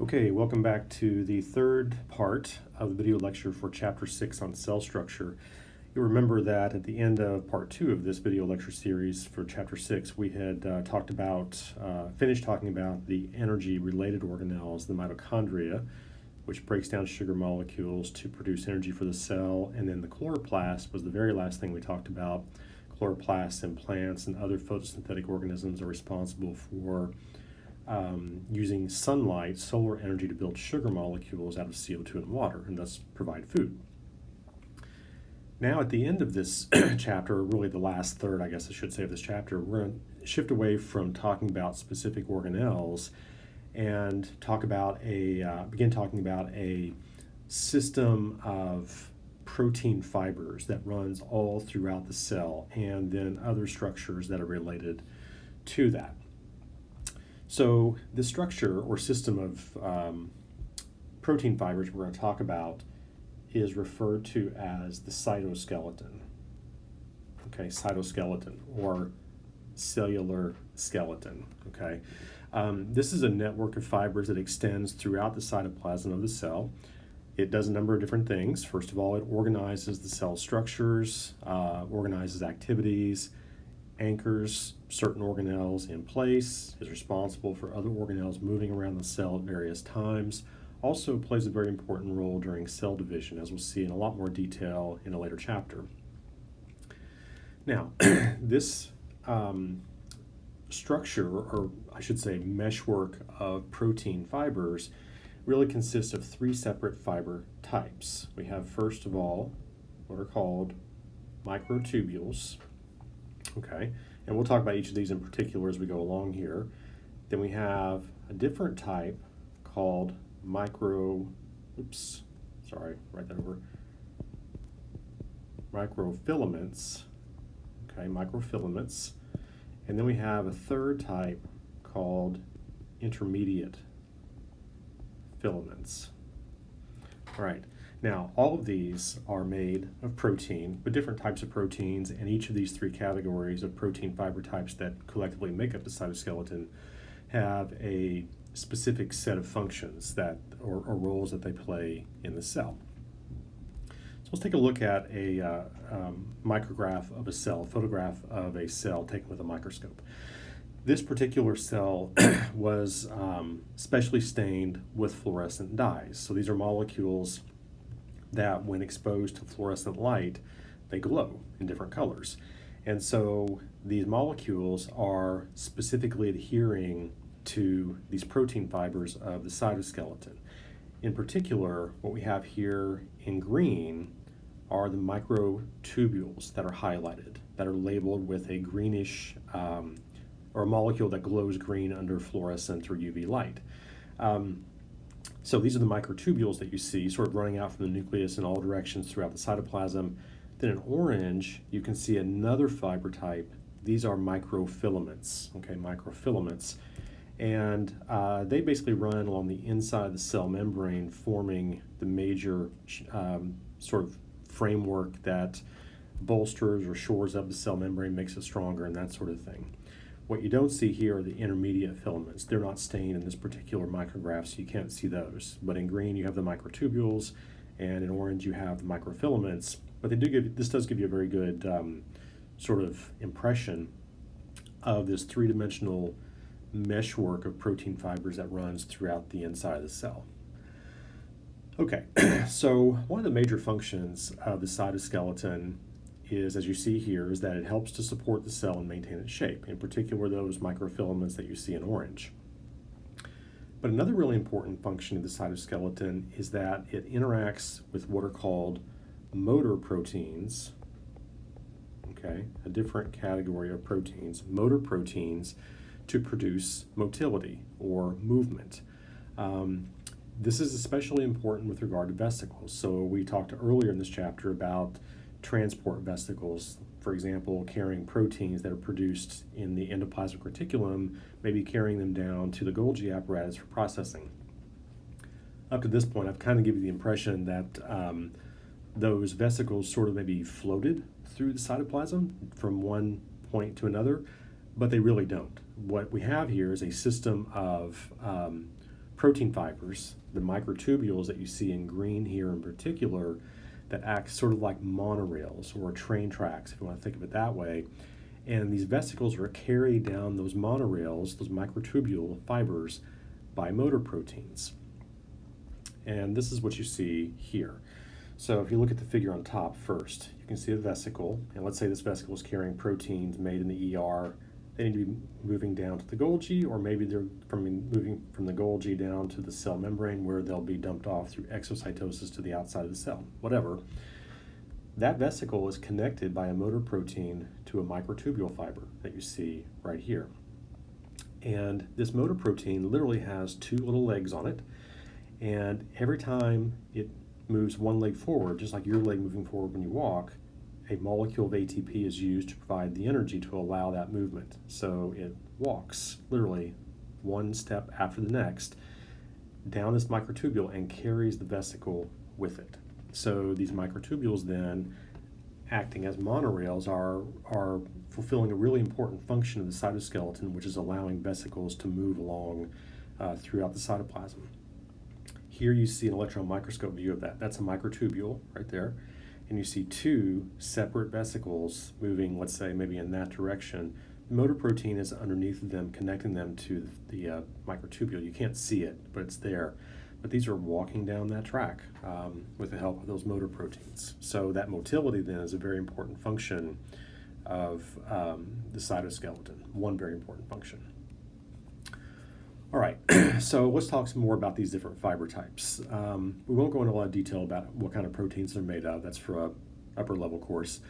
Okay, welcome back to the third part of the video lecture for Chapter 6 on cell structure. You'll remember that at the end of Part 2 of this video lecture series for Chapter 6, we had finished talking about the energy-related organelles, the mitochondria, which breaks down sugar molecules to produce energy for the cell, and then the chloroplast was the very last thing we talked about. Chloroplasts in plants and other photosynthetic organisms are responsible for using sunlight, solar energy, to build sugar molecules out of CO2 and water, and thus provide food. Now, at the end of this chapter, really the last third, I guess I should say, of this chapter, we're going to shift away from talking about specific organelles and begin talking about a system of protein fibers that runs all throughout the cell, and then other structures that are related to that. So the structure or system of protein fibers we're going to talk about is referred to as the cytoskeleton. Okay, cytoskeleton or cellular skeleton. Okay, this is a network of fibers that extends throughout the cytoplasm of the cell. It does a number of different things. First of all, it organizes the cell structures, organizes activities, anchors certain organelles in place, is responsible for other organelles moving around the cell at various times, also plays a very important role during cell division, as we'll see in a lot more detail in a later chapter. Now, this structure, or I should say meshwork of protein fibers, really consists of three separate fiber types. We have, first of all, what are called microtubules. Okay, and we'll talk about each of these in particular as we go along here. Then we have a different type called microfilaments. Okay, microfilaments. And then we have a third type called intermediate filaments. All right. Now, all of these are made of protein, but different types of proteins, and each of these three categories of protein fiber types that collectively make up the cytoskeleton have a specific set of functions or roles that they play in the cell. So let's take a look at a micrograph of a cell, a photograph of a cell taken with a microscope. This particular cell was specially stained with fluorescent dyes. So these are molecules that, when exposed to fluorescent light, they glow in different colors. And so these molecules are specifically adhering to these protein fibers of the cytoskeleton. In particular, what we have here in green are the microtubules that are highlighted, that are labeled with a greenish, or a molecule that glows green under fluorescent or UV light. So these are the microtubules that you see sort of running out from the nucleus in all directions throughout the cytoplasm. Then in orange, you can see another fiber type. These are microfilaments, okay, microfilaments. And they basically run along the inside of the cell membrane, forming the major sort of framework that bolsters or shores up the cell membrane, makes it stronger, and that sort of thing. What you don't see here are the intermediate filaments. They're not stained in this particular micrograph, so you can't see those. But in green, you have the microtubules, and in orange, you have the microfilaments. But this does give you a very good sort of impression of this three-dimensional meshwork of protein fibers that runs throughout the inside of the cell. Okay, so one of the major functions of the cytoskeleton is, as you see here, is that it helps to support the cell and maintain its shape, in particular those microfilaments that you see in orange. But another really important function of the cytoskeleton is that it interacts with what are called motor proteins, okay, a different category of proteins, motor proteins, to produce motility or movement. This is especially important with regard to vesicles. So we talked earlier in this chapter about transport vesicles, for example, carrying proteins that are produced in the endoplasmic reticulum, maybe carrying them down to the Golgi apparatus for processing. Up to this point, I've kind of given you the impression that those vesicles sort of maybe floated through the cytoplasm from one point to another, but they really don't. What we have here is a system of protein fibers, the microtubules that you see in green here in particular, that act sort of like monorails or train tracks, if you want to think of it that way. And these vesicles are carried down those monorails, those microtubule fibers, by motor proteins. And this is what you see here. So if you look at the figure on top first, you can see a vesicle, and let's say this vesicle is carrying proteins made in the ER. They need to be moving down to the Golgi, or maybe they're moving from the Golgi down to the cell membrane where they'll be dumped off through exocytosis to the outside of the cell, whatever. That vesicle is connected by a motor protein to a microtubule fiber that you see right here. And this motor protein literally has two little legs on it, and every time it moves one leg forward, just like your leg moving forward when you walk, a molecule of ATP is used to provide the energy to allow that movement. So it walks literally one step after the next down this microtubule and carries the vesicle with it. So these microtubules then, acting as monorails, are fulfilling a really important function of the cytoskeleton, which is allowing vesicles to move along throughout the cytoplasm. Here you see an electron microscope view of that. That's a microtubule right there. And you see two separate vesicles moving, let's say, maybe in that direction. The motor protein is underneath them, connecting them to the microtubule. You can't see it, but it's there. But these are walking down that track with the help of those motor proteins. So that motility then is a very important function of the cytoskeleton, one very important function. All right, so let's talk some more about these different fiber types. We won't go into a lot of detail about what kind of proteins they're made of. That's for an upper level course.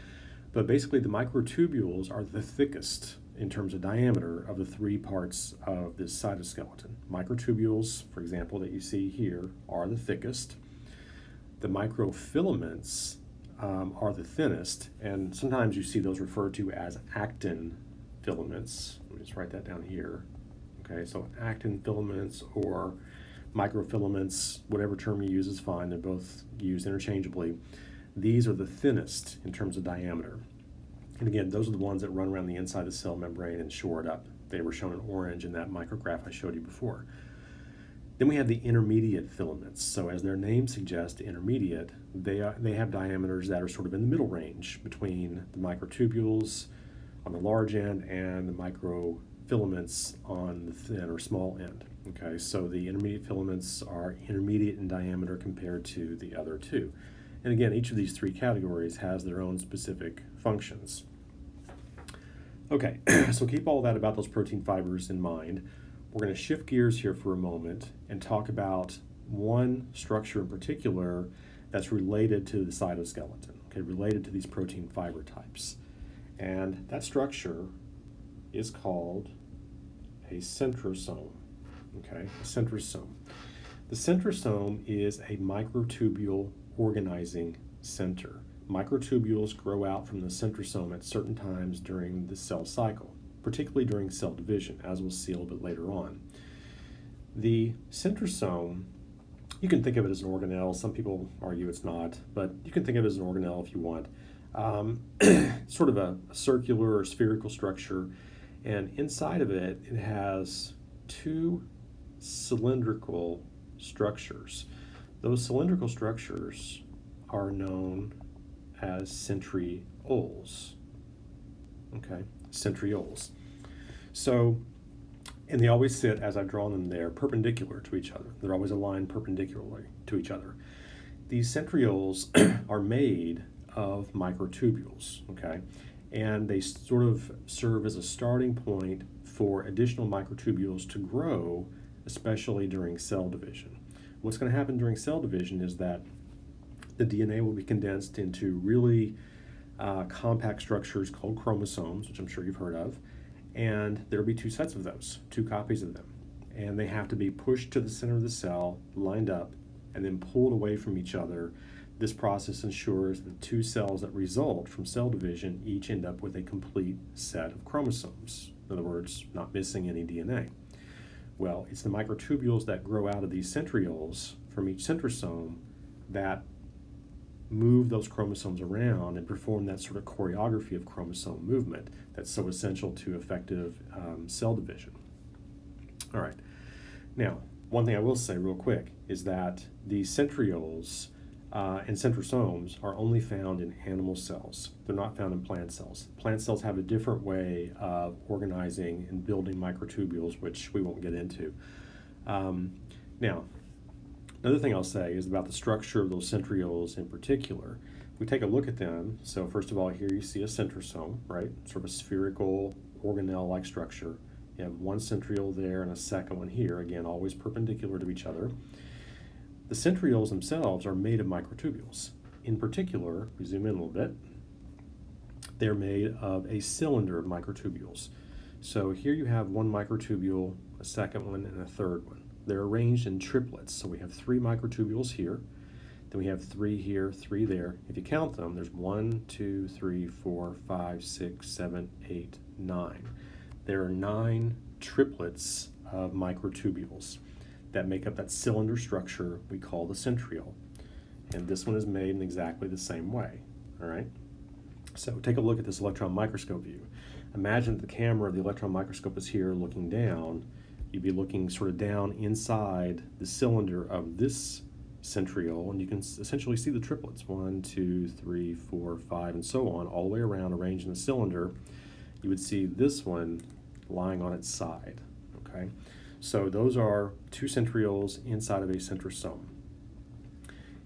But basically the microtubules are the thickest in terms of diameter of the three parts of this cytoskeleton. Microtubules, for example, that you see here are the thickest. The microfilaments are the thinnest, and sometimes you see those referred to as actin filaments. Let me just write that down here. Okay, so actin filaments or microfilaments, whatever term you use is fine. They're both used interchangeably. These are the thinnest in terms of diameter. And again, those are the ones that run around the inside of the cell membrane and shore it up. They were shown in orange in that micrograph I showed you before. Then we have the intermediate filaments. So as their name suggests, intermediate, they have diameters that are sort of in the middle range between the microtubules on the large end and the microfilaments on the thin or small end. Okay, so the intermediate filaments are intermediate in diameter compared to the other two. And again, each of these three categories has their own specific functions. Okay, so keep all that about those protein fibers in mind. We're going to shift gears here for a moment and talk about one structure in particular that's related to the cytoskeleton, okay, related to these protein fiber types. And that structure is called a centrosome, okay, a centrosome. The centrosome is a microtubule organizing center. Microtubules grow out from the centrosome at certain times during the cell cycle, particularly during cell division, as we'll see a little bit later on. The centrosome, you can think of it as an organelle. Some people argue it's not, but you can think of it as an organelle if you want. Sort of a circular or spherical structure, and inside of it, it has two cylindrical structures. Those cylindrical structures are known as centrioles. Okay, centrioles. So, and they always sit, as I've drawn them there, perpendicular to each other. They're always aligned perpendicularly to each other. These centrioles are made of microtubules, okay? And they sort of serve as a starting point for additional microtubules to grow, especially during cell division. What's going to happen during cell division is that the DNA will be condensed into really compact structures called chromosomes, which I'm sure you've heard of, and there'll be two sets of those, two copies of them. And they have to be pushed to the center of the cell, lined up, and then pulled away from each other. This process ensures that the two cells that result from cell division each end up with a complete set of chromosomes. In other words, not missing any DNA. Well, it's the microtubules that grow out of these centrioles from each centrosome that move those chromosomes around and perform that sort of choreography of chromosome movement that's so essential to effective cell division. All right. Now, one thing I will say real quick is that the centrioles and centrosomes are only found in animal cells. They're not found in plant cells. Plant cells have a different way of organizing and building microtubules, which we won't get into. Now, another thing I'll say is about the structure of those centrioles in particular. If we take a look at them, so first of all, here you see a centrosome, right? Sort of a spherical organelle-like structure. You have one centriole there and a second one here, again, always perpendicular to each other. The centrioles themselves are made of microtubules. In particular, if we zoom in a little bit, they're made of a cylinder of microtubules. So here you have one microtubule, a second one, and a third one. They're arranged in triplets. So we have 3 microtubules here, then we have 3 here, 3 there. If you count them, there's 1, 2, 3, 4, 5, 6, 7, 8, 9. There are 9 triplets of microtubules that make up that cylinder structure we call the centriole. And this one is made in exactly the same way, all right? So take a look at this electron microscope view. Imagine that the camera of the electron microscope is here looking down. You'd be looking sort of down inside the cylinder of this centriole, and you can essentially see the triplets, 1, 2, 3, 4, 5, and so on, all the way around arranged in the cylinder. You would see this one lying on its side, okay? So those are 2 centrioles inside of a centrosome.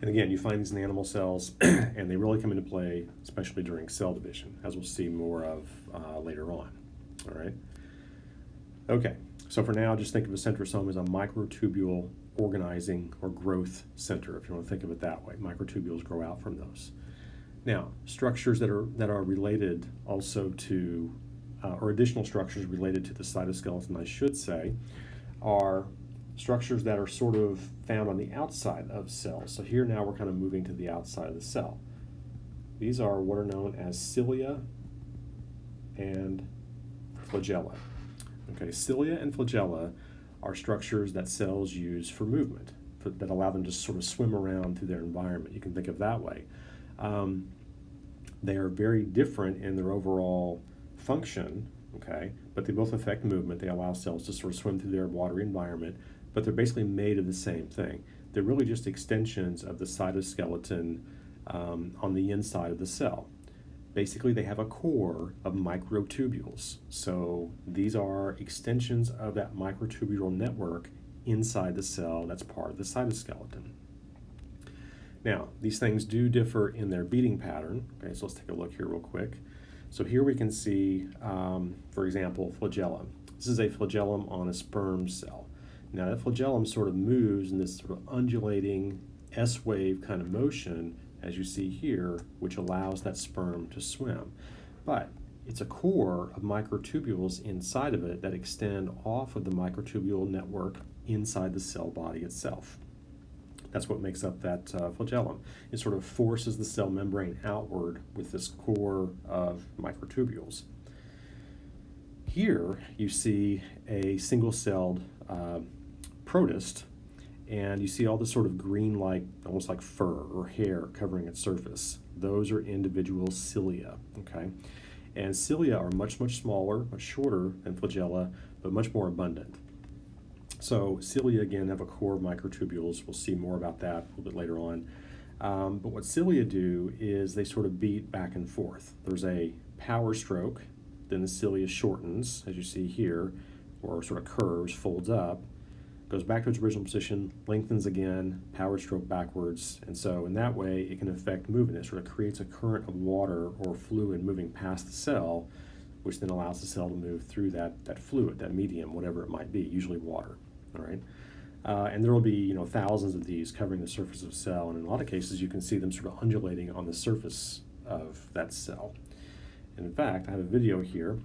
And again, you find these in animal cells, and they really come into play, especially during cell division, as we'll see more of later on, all right? Okay, so for now, just think of a centrosome as a microtubule organizing or growth center, if you want to think of it that way. Microtubules grow out from those. Now, structures that are related also to, or additional structures related to the cytoskeleton, I should say, are structures that are sort of found on the outside of cells. So here now we're kind of moving to the outside of the cell. These are what are known as cilia and flagella. Okay, cilia and flagella are structures that cells use for movement, that allow them to sort of swim around through their environment. You can think of it that way. They are very different in their overall function, okay, but they both affect movement. They allow cells to sort of swim through their watery environment, but they're basically made of the same thing. They're really just extensions of the cytoskeleton on the inside of the cell. Basically, they have a core of microtubules. So these are extensions of that microtubule network inside the cell that's part of the cytoskeleton. Now, these things do differ in their beating pattern. Okay, so let's take a look here real quick. So here we can see, for example, flagellum. This is a flagellum on a sperm cell. Now that flagellum sort of moves in this sort of undulating S-wave kind of motion, as you see here, which allows that sperm to swim. But it's a core of microtubules inside of it that extend off of the microtubule network inside the cell body itself. That's what makes up that flagellum. It sort of forces the cell membrane outward with this core of microtubules. Here you see a single-celled protist, and you see all this sort of green-like, almost like fur or hair covering its surface. Those are individual cilia, okay? And cilia are much, much smaller, much shorter than flagella, but much more abundant. So cilia, again, have a core of microtubules. We'll see more about that a little bit later on. But what cilia do is they sort of beat back and forth. There's a power stroke, then the cilia shortens, as you see here, or sort of curves, folds up, goes back to its original position, lengthens again, power stroke backwards, and so in that way it can affect movement. It sort of creates a current of water or fluid moving past the cell, which then allows the cell to move through that fluid, that medium, whatever it might be, usually water, all right? And there will be thousands of these covering the surface of a cell, and in a lot of cases you can see them sort of undulating on the surface of that cell. And in fact, I have a video here.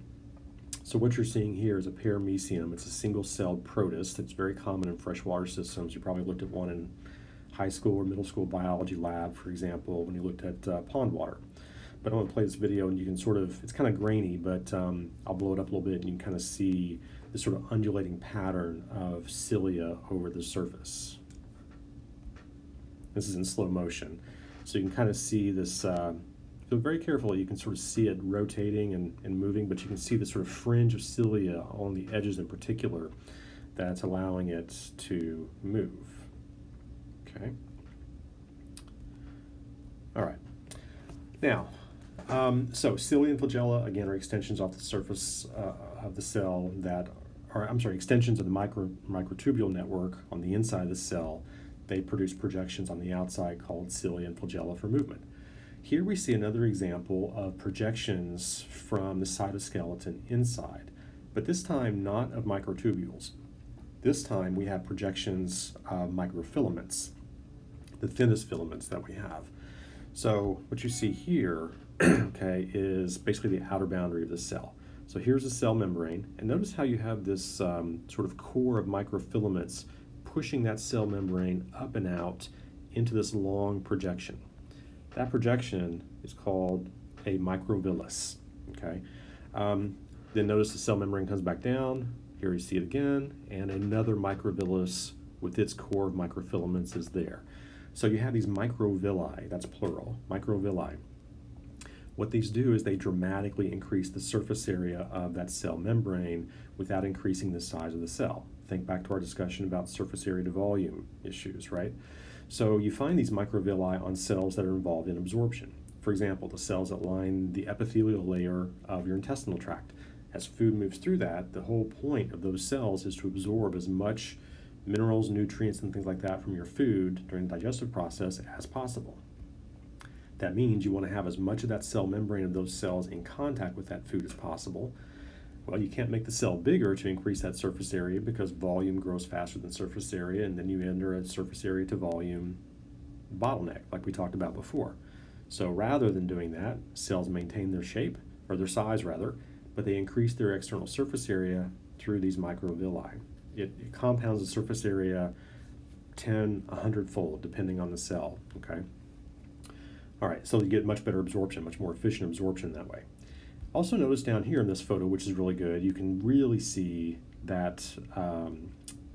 So what you're seeing here is a paramecium. It's a single-celled protist. It's very common in freshwater systems. You probably looked at one in high school or middle school biology lab, for example, when you looked at pond water. But I'm going to play this video, and you can sort of, it's kind of grainy, but I'll blow it up a little bit, and you can kind of see this sort of undulating pattern of cilia over the surface. This is in slow motion. So you can kind of see this, if you look very carefully, you can sort of see it rotating and moving, but you can see the sort of fringe of cilia on the edges in particular that's allowing it to move. Okay. All right. Now, so cilia and flagella, again, are extensions off the surface of the cell that are, extensions of the microtubule network on the inside of the cell. They produce projections on the outside called cilia and flagella for movement. Here we see another example of projections from the cytoskeleton inside, but this time not of microtubules. This time we have projections of microfilaments, the thinnest filaments that we have. So what you see here, okay, is basically the outer boundary of the cell. So here's the cell membrane, and notice how you have this sort of core of microfilaments pushing that cell membrane up and out into this long projection. That projection is called a microvillus, okay? Then notice the cell membrane comes back down. Here you see it again, and another microvillus with its core of microfilaments is there. So you have these microvilli, that's plural, microvilli. What these do is they dramatically increase the surface area of that cell membrane without increasing the size of the cell. Think back to our discussion about surface area to volume issues, right? So you find these microvilli on cells that are involved in absorption. For example, the cells that line the epithelial layer of your intestinal tract. As food moves through that, the whole point of those cells is to absorb as much minerals, nutrients, and things like that from your food during the digestive process as possible. That means you want to have as much of that cell membrane of those cells in contact with that food as possible. Well, you can't make the cell bigger to increase that surface area because volume grows faster than surface area, and then you enter a surface area to volume bottleneck like we talked about before. So rather than doing that, cells maintain their shape, or their size rather, but they increase their external surface area through these microvilli. It compounds the surface area 10, 100-fold, depending on the cell, okay? All right, so you get much better absorption, much more efficient absorption that way. Also notice down here in this photo, which is really good, you can really see that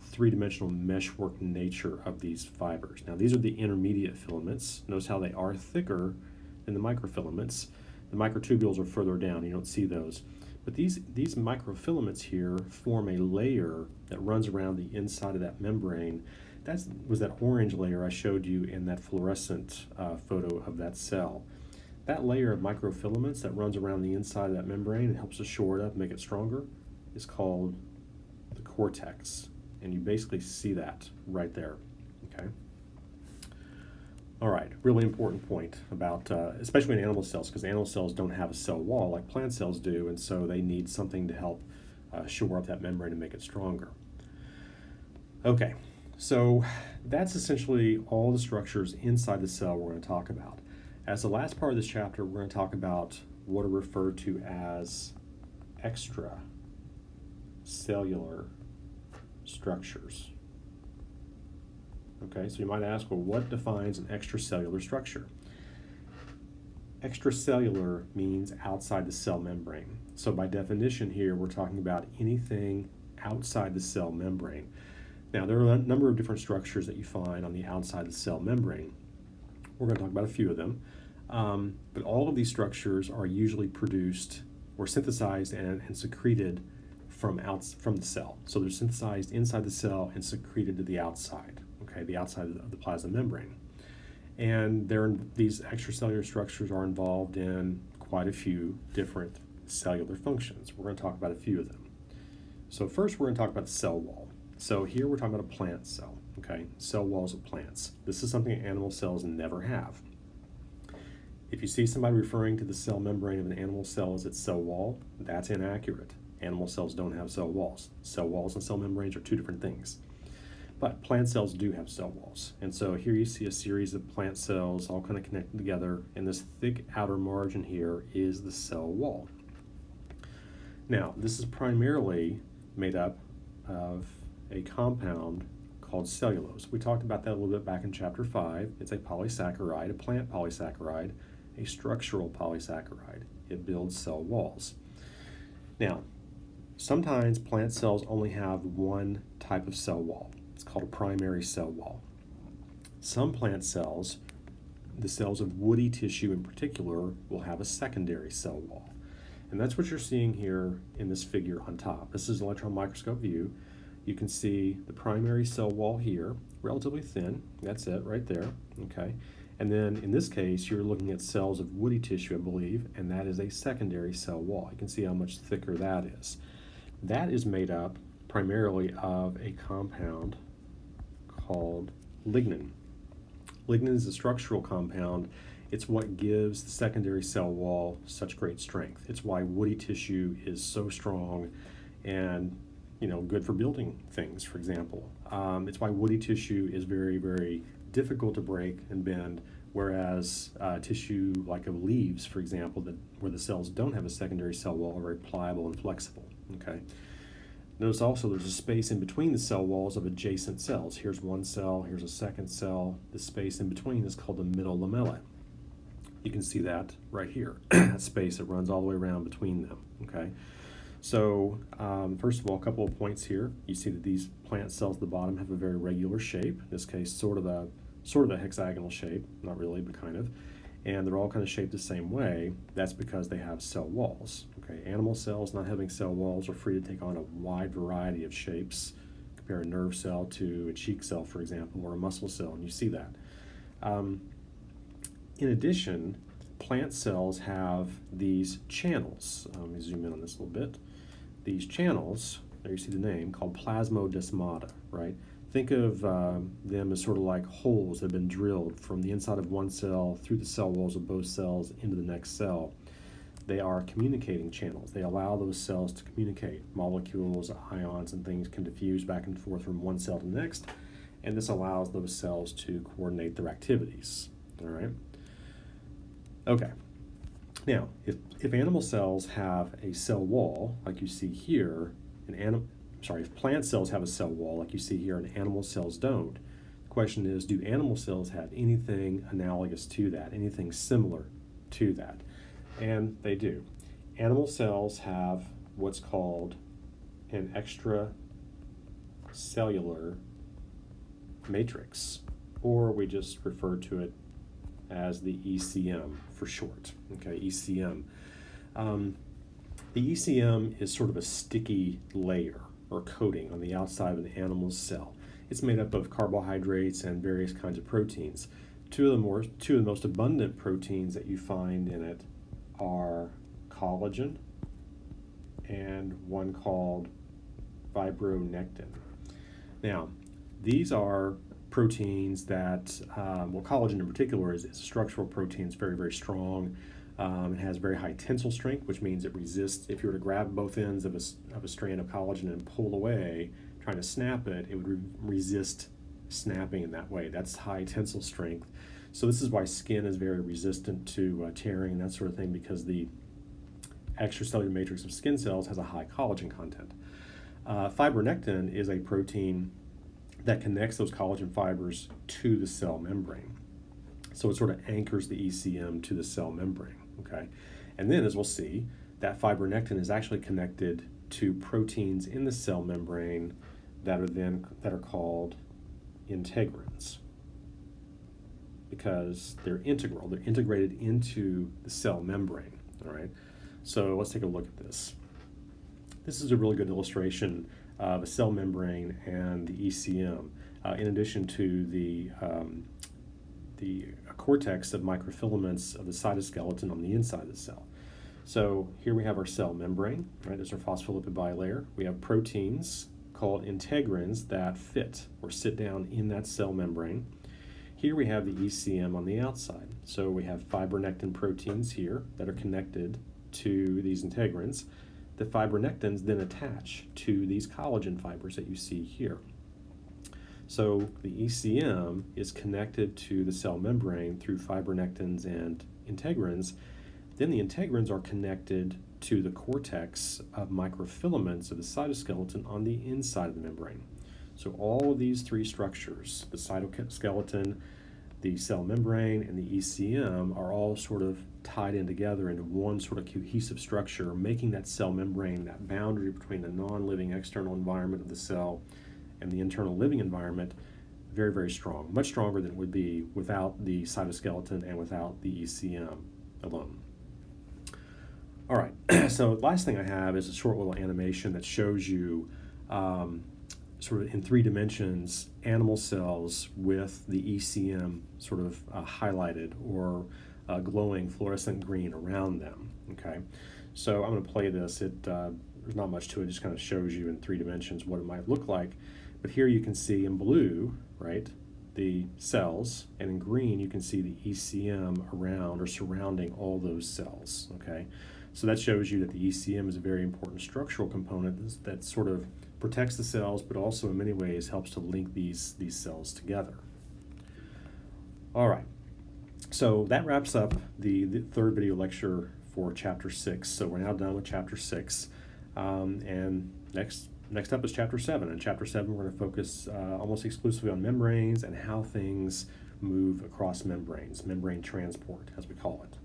three-dimensional meshwork nature of these fibers. Now these are the intermediate filaments. Notice how they are thicker than the microfilaments. The microtubules are further down, you don't see those. But these microfilaments here form a layer that runs around the inside of that membrane. That was that orange layer I showed you in that fluorescent photo of that cell. That layer of microfilaments that runs around the inside of that membrane and helps to shore it up, make it stronger, is called the cortex. And you basically see that right there, okay? All right, really important point about, especially in animal cells, because animal cells don't have a cell wall like plant cells do, and so they need something to help shore up that membrane and make it stronger. Okay, so that's essentially all the structures inside the cell we're going to talk about. As the last part of this chapter, we're going to talk about what are referred to as extracellular structures. Okay, so you might ask, well, what defines an extracellular structure? Extracellular means outside the cell membrane. So by definition here, we're talking about anything outside the cell membrane. Now, there are a number of different structures that you find on the outside of the cell membrane. We're going to talk about a few of them. But all of these structures are usually produced or synthesized and secreted from the cell. So they're synthesized inside the cell and secreted to the outside, okay, the outside of the plasma membrane. And these extracellular structures are involved in quite a few different cellular functions. We're going to talk about a few of them. So first we're going to talk about the cell wall. So here we're talking about a plant cell, okay? Cell walls of plants. This is something animal cells never have. If you see somebody referring to the cell membrane of an animal cell as its cell wall, that's inaccurate. Animal cells don't have cell walls. Cell walls and cell membranes are two different things. But plant cells do have cell walls. And so here you see a series of plant cells all kind of connected together, and this thick outer margin here is the cell wall. Now, this is primarily made up of a compound called cellulose. We talked about that a little bit back in chapter 5. It's a polysaccharide, a plant polysaccharide, a structural polysaccharide. It builds cell walls. Now, sometimes plant cells only have one type of cell wall. It's called a primary cell wall. Some plant cells, the cells of woody tissue in particular, will have a secondary cell wall. And that's what you're seeing here in this figure on top. This is an electron microscope view. you can see the primary cell wall here, relatively thin. That's it right there, okay? And then in this case, you're looking at cells of woody tissue, I believe, and that is a secondary cell wall. You can see how much thicker that is. That is made up primarily of a compound called lignin. Lignin is a structural compound. It's what gives the secondary cell wall such great strength. It's why woody tissue is so strong and good for building things, for example. It's why woody tissue is very, very difficult to break and bend, whereas tissue like of leaves, for example, where the cells don't have a secondary cell wall, are very pliable and flexible. Okay. Notice also there's a space in between the cell walls of adjacent cells. Here's one cell, here's a second cell. The space in between is called the middle lamella. You can see that right here, that space that runs all the way around between them. Okay. So first of all, a couple of points here. You see that these plant cells at the bottom have a very regular shape. In this case, sort of a hexagonal shape, not really, but kind of. And they're all kind of shaped the same way. That's because they have cell walls. Okay, animal cells not having cell walls are free to take on a wide variety of shapes. Compare a nerve cell to a cheek cell, for example, or a muscle cell, and you see that. In addition, plant cells have these channels. Let me zoom in on this a little bit. These channels, there you see the name, called plasmodesmata, right? Think of them as sort of like holes that have been drilled from the inside of one cell through the cell walls of both cells into the next cell. They are communicating channels. They allow those cells to communicate. Molecules, ions, and things can diffuse back and forth from one cell to the next, and this allows those cells to coordinate their activities. All right? Okay. Now, if animal cells have a cell wall, like you see here, if plant cells have a cell wall, like you see here, and animal cells don't, the question is, do animal cells have anything analogous to that, anything similar to that? And they do. Animal cells have what's called an extracellular matrix, or we just refer to it as the ECM for short. Okay, ECM. The ECM is sort of a sticky layer or coating on the outside of an animal's cell. It's made up of carbohydrates and various kinds of proteins. Two of the most abundant proteins that you find in it are collagen and one called fibronectin. Now, these are proteins that, collagen in particular is a structural protein. It's very, very strong. It has very high tensile strength, which means it resists. If you were to grab both ends of a strand of collagen and pull away, trying to snap it, it would resist snapping in that way. That's high tensile strength. So this is why skin is very resistant to tearing and that sort of thing, because the extracellular matrix of skin cells has a high collagen content. Fibronectin is a protein that connects those collagen fibers to the cell membrane. So it sort of anchors the ECM to the cell membrane, okay? And then, as we'll see, that fibronectin is actually connected to proteins in the cell membrane that are called integrins, because they're integral. They're integrated into the cell membrane, all right? So let's take a look at this. This is a really good illustration of a cell membrane and the ECM, in addition to the cortex of microfilaments of the cytoskeleton on the inside of the cell. So here we have our cell membrane, right? There's our phospholipid bilayer. We have proteins called integrins that fit or sit down in that cell membrane. Here we have the ECM on the outside. So we have fibronectin proteins here that are connected to these integrins. The fibronectins then attach to these collagen fibers that you see here. So the ECM is connected to the cell membrane through fibronectins and integrins. Then the integrins are connected to the cortex of microfilaments of the cytoskeleton on the inside of the membrane. So all of these three structures, the cytoskeleton, the cell membrane, and the ECM, are all sort of tied in together into one sort of cohesive structure, making that cell membrane, that boundary between the non-living external environment of the cell and the internal living environment, very, very strong, much stronger than it would be without the cytoskeleton and without the ECM alone. All right, so last thing I have is a short little animation that shows you sort of in 3 dimensions animal cells with the ECM sort of highlighted or glowing fluorescent green around them. Okay, so I'm going to play this. There's not much to it. It just kind of shows you in 3 dimensions what it might look like. But here you can see in blue, right, the cells, and in green you can see the ECM around or surrounding all those cells. Okay, so that shows you that the ECM is a very important structural component that sort of protects the cells, but also in many ways helps to link these cells together. All right, so that wraps up the third video lecture for Chapter 6. So we're now done with Chapter 6, and next up is Chapter 7. In Chapter 7, we're going to focus almost exclusively on membranes and how things move across membranes, membrane transport, as we call it.